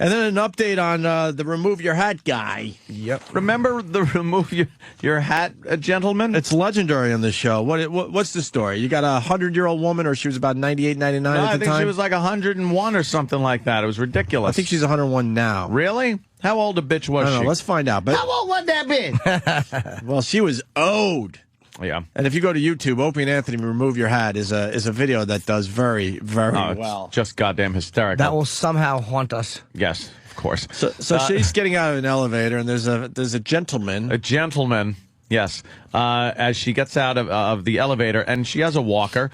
And then an update on the remove your hat guy. Yep. Remember the remove your hat, gentleman? It's legendary on this show. What's the story? You got a 100-year-old woman, or she was about 98, 99 at the time? I think she was like 101 or something like that. It was ridiculous. I think she's 101 now. Really? How old a bitch was she? Let's find out. But How old would that be? well, she was owed. Yeah. And if you go to YouTube, Opie and Anthony remove your hat is a video that does very, very well. It's just goddamn hysterical. That will somehow haunt us. Yes, of course. So she's getting out of an elevator, and there's a gentleman. A gentleman, yes, as she gets out of the elevator, and she has a walker.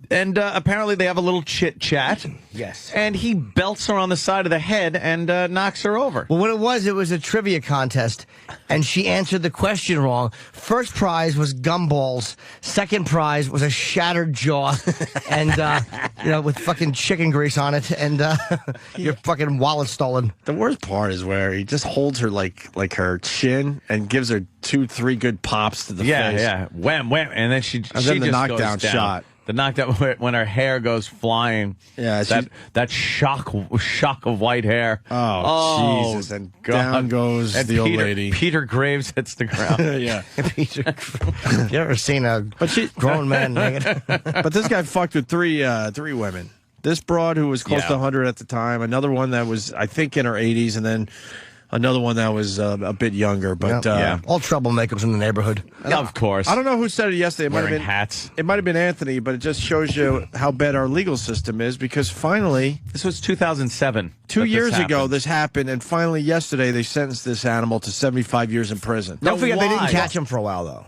And apparently they have a little chit-chat. Yes. And he belts her on the side of the head and knocks her over. Well, what it was a trivia contest, and she answered the question wrong. First prize was gumballs. Second prize was a shattered jaw, and with fucking chicken grease on it, and your fucking wallet stolen. The worst part is where he just holds her like her chin and gives her 2-3 good pops to the face. Yeah, wham, wham, and then she then the just knockdown goes down. shot. The knockdown when her hair goes flying. Yeah, that shock of white hair. Oh Jesus! And down goes the old lady. Peter Graves hits the ground. Yeah. Peter, you ever seen a grown man naked? But this guy fucked with three women. This broad who was close to 100 at the time. Another one that was, I think, in her 80s, and then another one that was a bit younger. But all troublemakers in the neighborhood. Yeah, of course. I don't know who said it yesterday. It Wearing hats. It might have been Anthony, but it just shows you how bad our legal system is, because finally, This was 2007. 2 years ago, happened. this happened, and finally yesterday they sentenced this animal to 75 years in prison. Don't forget they didn't why? catch him for a while, though.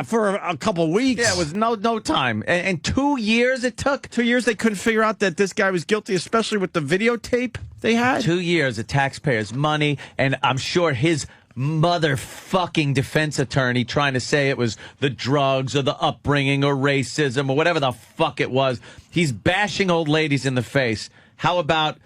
For a couple weeks. Yeah, it was no time. And 2 years it took? 2 years they couldn't figure out that this guy was guilty, especially with the videotape they had. 2 years of taxpayers' money, and I'm sure his motherfucking defense attorney trying to say it was the drugs or the upbringing or racism or whatever the fuck it was. He's bashing old ladies in the face. How about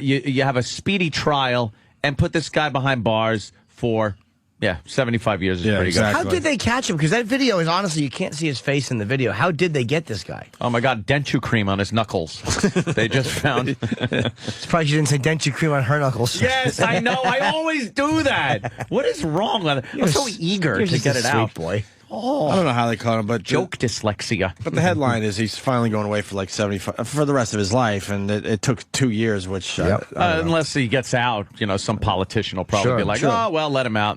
you have a speedy trial and put this guy behind bars for... Yeah, 75 years is pretty exactly. How did they catch him? Because that video is, honestly, you can't see his face in the video. How did they get this guy? good. Oh, my God, denture cream on his knuckles. They just found... Surprised you didn't say denture cream on her knuckles. Yes, I know. I always do that. What is wrong with it? I'm so eager to get it out. Boy. I don't know how they caught him, but Joke dyslexia. But the headline is he's finally going away for like 75 for the rest of his life, and it took 2 years, which Yep. Unless he gets out, some politician will probably Sure, be like, sure. oh, well, let him out.